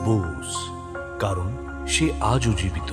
বোস, কারণ সে আজও জীবিত।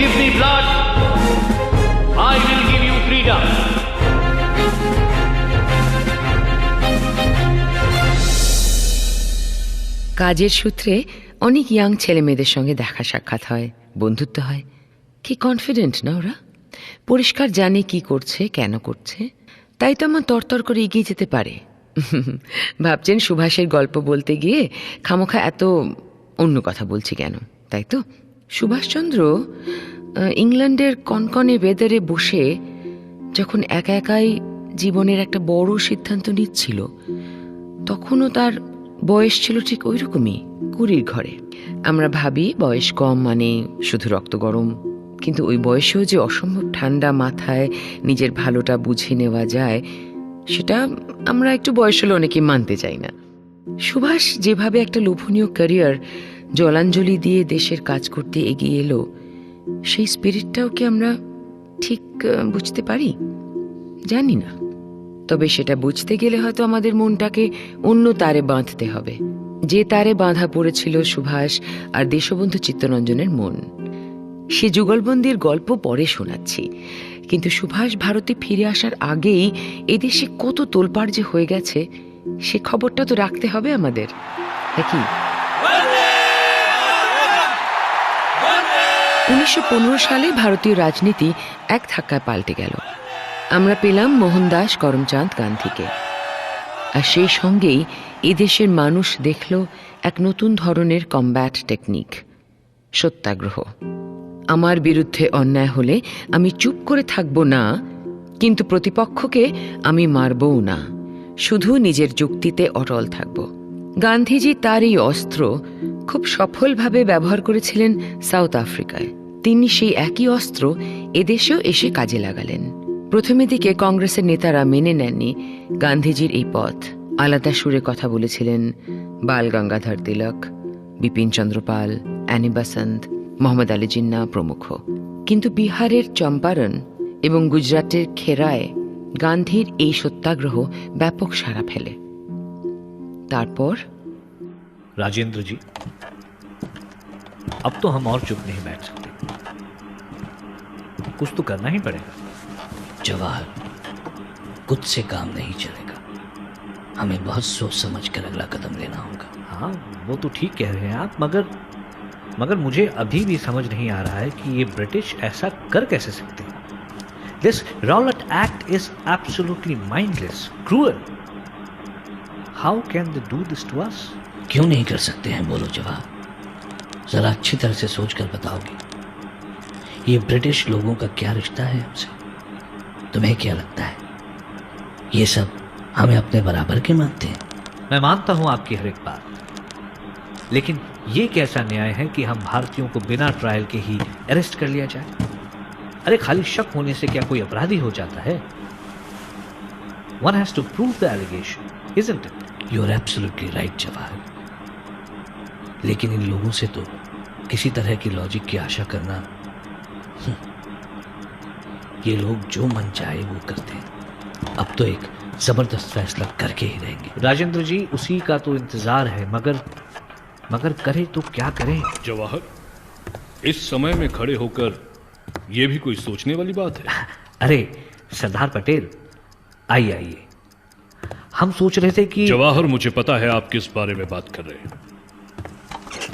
Give me blood, I will give you freedom. কাজের সূত্রে অনেক ইয়াং ছেলে মেয়েদের সঙ্গে দেখা সাক্ষাৎ হয়, বন্ধুত্ব হয়। কি কনফিডেন্ট না ওরা, পরিষ্কার জানে কি করছে, কেন করছে, তাই তো আমার তরতর করে এগিয়ে যেতে পারে। ভাবছেন সুভাষের গল্প বলতে গিয়ে খামোখা এত অন্য কথা বলছি কেন, তাই তো? সুভাষচন্দ্র ইংল্যান্ডের কনকনে ওয়েদারে বসে যখন একা একাই জীবনের একটা বড় সিদ্ধান্ত নিচ্ছিল, তখনও তার বয়স ছিল ঠিক ওই রকমই, 20 ঘরে। আমরা ভাবি বয়স কম মানে শুধু রক্ত গরম, কিন্তু ওই বয়সেও যে অসম্ভব ঠান্ডা মাথায় নিজের ভালোটা বুঝে নেওয়া যায়, সেটা আমরা একটু বয়স হলে অনেকে মানতে চাই না। সুভাষ যেভাবে একটা লোভনীয় ক্যারিয়ার জলাঞ্জলি দিয়ে দেশের কাজ করতে এগিয়ে এলো, সেই স্পিরিটটাও কি আমরা ঠিক বুঝতে পারি? জানি না। তবে সেটা বুঝতে গেলে হয়তো আমাদের মনটাকে অন্য তারে বাঁধতে হবে, যে তারে বাঁধা পড়েছিল সুভাষ আর দেশবন্ধু চিত্তরঞ্জনের মন। সে যুগলবন্দির গল্প পরে শোনাচ্ছি, কিন্তু সুভাষ ভারতে ফিরে আসার আগেই এদেশে কত তোলপাড় যে হয়ে গেছে, সে খবরটা তো রাখতে হবে আমাদের, নাকি? 1915 সালে ভারতীয় রাজনীতি এক ধাক্কায় পাল্টে গেল। আমরা পেলাম মোহনদাস করমচাঁদ গান্ধীকে, আর সেই সঙ্গেই এদেশের মানুষ দেখল এক নতুন ধরনের কমব্যাট টেকনিক, সত্যাগ্রহ। আমার বিরুদ্ধে অন্যায় হলে আমি চুপ করে থাকব না, কিন্তু প্রতিপক্ষকে আমি মারবও না, শুধু নিজের যুক্তিতে অটল থাকব। গান্ধীজি তার এই অস্ত্র খুব সফলভাবে ব্যবহার করেছিলেন সাউথ আফ্রিকায়। তিনি সেই একই অস্ত্র এদেশেও এসে কাজে লাগালেন। প্রথমে দিকে কংগ্রেসের নেতারা মেনে নেননি গান্ধীজির এই পথ। আলাদা সুরে কথা বলেছিলেন বাল গঙ্গাধর তিলক, বিপিন চন্দ্র পাল, অ্যানি বাসন্ত, মোহাম্মদ আলী জিন্না প্রমুখ। কিন্তু বিহারের চম্পারণ এবং গুজরাটের খেরায় গান্ধীর এই সত্যাগ্রহ ব্যাপক সাড়া ফেলে। তারপর राजेंद्र जी, अब तो हम और चुप नहीं बैठ सकते, कुछ तो करना ही पड़ेगा। जवाहर, कुछ से काम नहीं चलेगा, हमें बहुत सोच समझ कर अगला कदम लेना होगा। हाँ, वो तो ठीक कह रहे हैं आप, मगर मुझे अभी भी समझ नहीं आ रहा है कि ये ब्रिटिश ऐसा कर कैसे सकते हैं। This Rowlatt Act is absolutely mindless, cruel. How can they do this to us? क्यों नहीं कर सकते हैं, बोलो जवाहर, जरा अच्छी तरह से सोच कर बताओगे। ये ब्रिटिश लोगों का क्या रिश्ता है हमसे? तुम्हें क्या लगता है ये सब हमें अपने बराबर के मानते हैं? मैं मानता हूं आपकी हर एक बात, लेकिन ये कैसा न्याय है कि हम भारतीयों को बिना ट्रायल के ही अरेस्ट कर लिया जाए? अरे खाली शक होने से क्या कोई अपराधी हो जाता है? One has to prove the allegation, isn't it? You are absolutely right, Jawahar, लेकिन इन लोगों से तो किसी तरह की लॉजिक की आशा करना, ये लोग जो मन चाहे वो करते हैं। अब तो एक जबरदस्त फैसला करके ही रहेंगे। राजेंद्र जी, उसी का तो इंतजार है, मगर करें तो क्या करें? जवाहर, इस समय में खड़े होकर यह भी कोई सोचने वाली बात है? अरे सरदार पटेल, आइए आइए, हम सोच रहे थे कि जवाहर, मुझे पता है आप किस बारे में बात कर रहे हैं,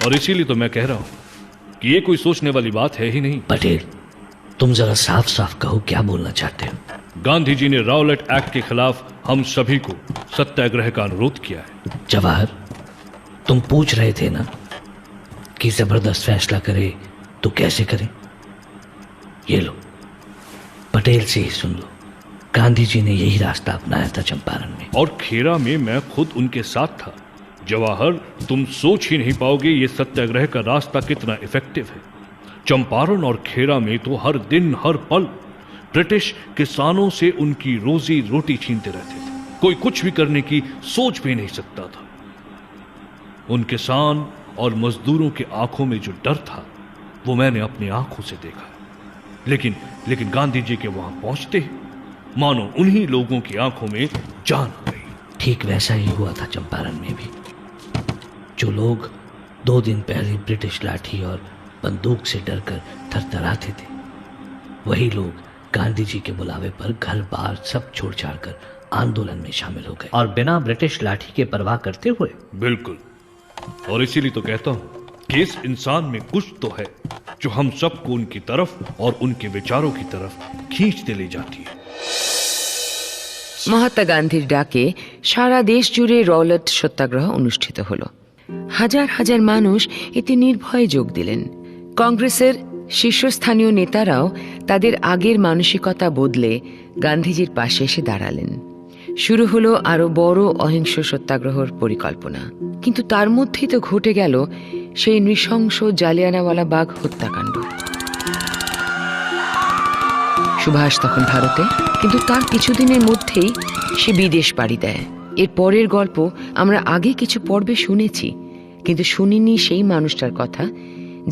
और इसीलिए तो मैं कह रहा हूं कि ये कोई सोचने वाली बात है ही नहीं। पटेल, तुम जरा साफ साफ कहो, क्या बोलना चाहते हो? गांधी जी ने राउलेट एक्ट के खिलाफ हम सभी को सत्याग्रह का अनुरोध किया है। जवाहर, तुम पूछ रहे थे ना कि जबरदस्त फैसला करे तो कैसे करें? ये लो, पटेल से ही सुन लो, गांधी जी ने यही रास्ता अपनाया था चंपारण में। और खेरा में मैं खुद उनके साथ था जवाहर, तुम सोच ही नहीं पाओगे ये सत्याग्रह का रास्ता कितना इफेक्टिव है। चंपारण और खेरा में तो हर दिन हर पल ब्रिटिश किसानों से उनकी रोजी रोटी छीनते रहते थे। कोई कुछ भी करने की सोच भी नहीं सकता था। उन किसान और मजदूरों की आंखों में जो डर था वो मैंने अपनी आंखों से देखा। लेकिन गांधी जी के वहां पहुंचते ही मानो उन्हीं लोगों की आंखों में जान आ गई। ठीक वैसा ही हुआ था चंपारण में भी। जो लोग 2 दिन पहले ब्रिटिश लाठी और बंदूक से डरकर थरथराते थे, वही लोग गांधी जी के बुलावे पर घर बार सब छोड़ छाड़ कर आंदोलन में शामिल हो गए, और बिना ब्रिटिश लाठी के परवाह करते हुए। बिल्कुल, और इसीलिए तो कहता हूं कि इस इंसान में कुछ तो है जो हम सबको उनकी तरफ और उनके विचारों की तरफ खींचते ले जाती है। মহাত্মা গান্ধীর ডাকে সারা দেশ জুড়ে রওলট সত্যাগ্রহ অনুষ্ঠিত হলো। হাজার হাজার মানুষ এতে নির্ভয়ে যোগ দিলেন। কংগ্রেসের শীর্ষস্থানীয় নেতারাও তাদের আগের মানসিকতা বদলে গান্ধীজির পাশে এসে দাঁড়ালেন। শুরু হলো আরো বড় অহিংস সত্যাগ্রহের পরিকল্পনা। কিন্তু তার মধ্যেই তো ঘটে গেল সেই নৃশংস জালিয়ানওয়ালা বাগ হত্যাকাণ্ড। সুভাষ তখন ভারতে, কিন্তু তার কিছুদিনের মধ্যেই সে বিদেশ পাড়ি দেয়। এর পরের গল্প আমরা আগে কিছু পর্বে শুনেছি, কিন্তু শুনিনি সেই মানুষটার কথা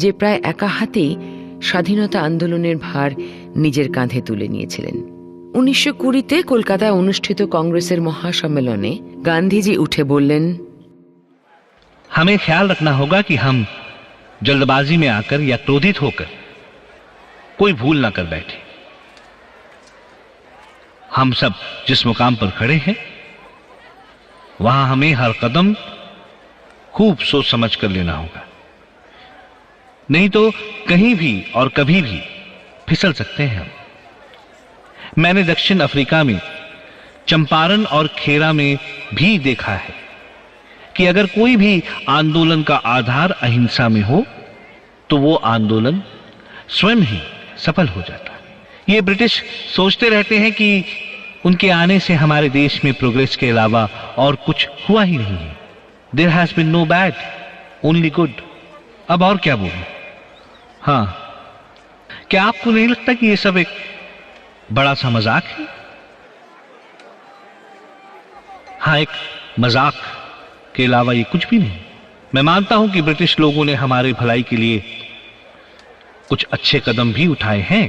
যে প্রায় একা হাতেই স্বাধীনতা আন্দোলনের ভার নিজের কাঁধে তুলে নিয়েছিলেন। 1920-তে কলকাতায় অনুষ্ঠিত কংগ্রেসের মহাসম্মেলনে গান্ধীজি উঠে বললেন, हमें ख्याल रखना होगा कि हम जल्दबाजी में आकर या क्रोधित होकर कोई भूल ना कर बैठे। हम सब जिस मुकाम पर खड़े हैं वहां हमें हर कदम खूब सोच समझ कर लेना होगा, नहीं तो कहीं भी और कभी भी फिसल सकते हैं हम। मैंने दक्षिण अफ्रीका में चंपारण और खेरा में भी देखा है कि अगर कोई भी आंदोलन का आधार अहिंसा में हो तो वो आंदोलन स्वयं ही सफल हो जाता है। ये ब्रिटिश सोचते रहते हैं कि उनके आने से हमारे देश में प्रोग्रेस के अलावा और कुछ हुआ ही नहीं है। There has been no bad, only good. अब और क्या बोलूं? हाँ, क्या आपको नहीं लगता कि ये सब एक बड़ा सा मजाक है? हाँ, एक मजाक के अलावा ये कुछ भी नहीं। मैं मानता हूं कि ब्रिटिश लोगों ने हमारे भलाई के लिए कुछ अच्छे कदम भी उठाए हैं,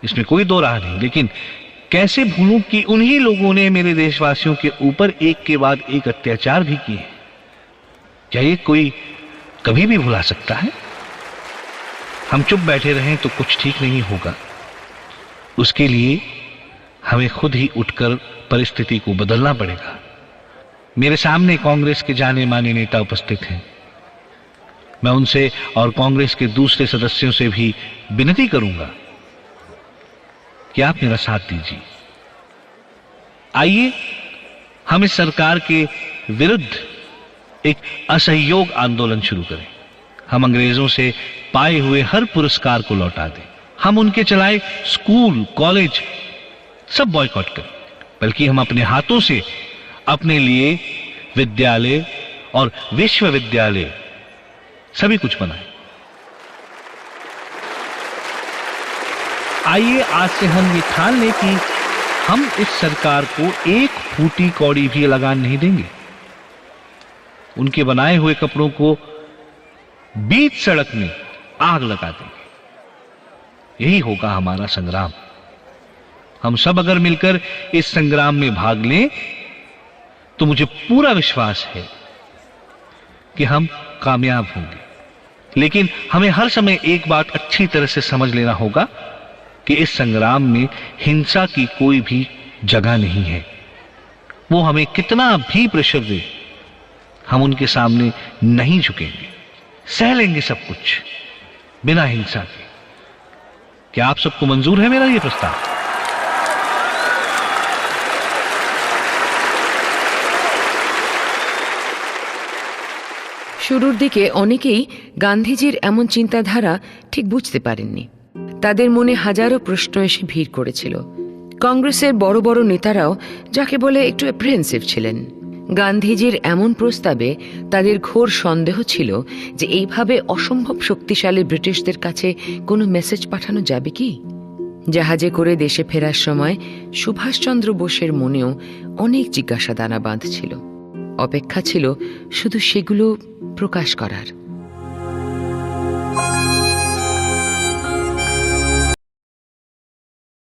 इसमें कोई दो राह नहीं, लेकिन कैसे भूलूं कि उन्हीं लोगों ने मेरे देशवासियों के ऊपर एक के बाद एक अत्याचार भी किए। क्या ये कोई कभी भी भुला सकता है? हम चुप बैठे रहें तो कुछ ठीक नहीं होगा। उसके लिए हमें खुद ही उठकर परिस्थिति को बदलना पड़ेगा। मेरे सामने कांग्रेस के जाने माने नेता उपस्थित हैं। मैं उनसे और कांग्रेस के दूसरे सदस्यों से भी विनती करूंगा कि आप मेरा साथ दीजिए। आइए हम इस सरकार के विरुद्ध एक असहयोग आंदोलन शुरू करें। हम अंग्रेजों से पाए हुए हर पुरस्कार को लौटा दें। हम उनके चलाए स्कूल कॉलेज सब बॉयकॉट करें, बल्कि हम अपने हाथों से अपने लिए विद्यालय और विश्वविद्यालय सभी कुछ बनाएं। आइए आज से हम ये ठान लें कि हम इस सरकार को एक फूटी कौड़ी भी लगान नहीं देंगे। उनके बनाए हुए कपड़ों को बीच सड़क में आग लगा देंगे। यही होगा हमारा संग्राम। हम सब अगर मिलकर इस संग्राम में भाग लें तो मुझे पूरा विश्वास है कि हम कामयाब होंगे। लेकिन हमें हर समय एक बात अच्छी तरह से समझ लेना होगा कि इस संग्राम में हिंसा की कोई भी जगह नहीं है। वो हमें कितना भी प्रेशर दे, हम उनके सामने नहीं झुकेंगे, सह लेंगे सब कुछ बिना हिंसा के। क्या आप सबको मंजूर है मेरा ये प्रस्ताव? শুরুর দিকে অনেকেই গান্ধীজির এমন চিন্তাধারা ঠিক বুঝতে পারেননি। তাদের মনে হাজারো প্রশ্ন এসে ভিড় করেছিল। কংগ্রেসের বড় বড় নেতারাও যাকে বলে একটু অ্যাপ্রিহেনসিভ ছিলেন। গান্ধীজির এমন প্রস্তাবে তাদের ঘোর সন্দেহ ছিল যে এইভাবে অসম্ভব শক্তিশালী ব্রিটিশদের কাছে কোনো মেসেজ পাঠানো যাবে কি। জাহাজে করে দেশে ফেরার সময় সুভাষচন্দ্র বোসের মনেও অনেক জিজ্ঞাসা দানা বাঁধছিল। অপেক্ষা ছিল শুধু সেগুলো প্রকাশ করার।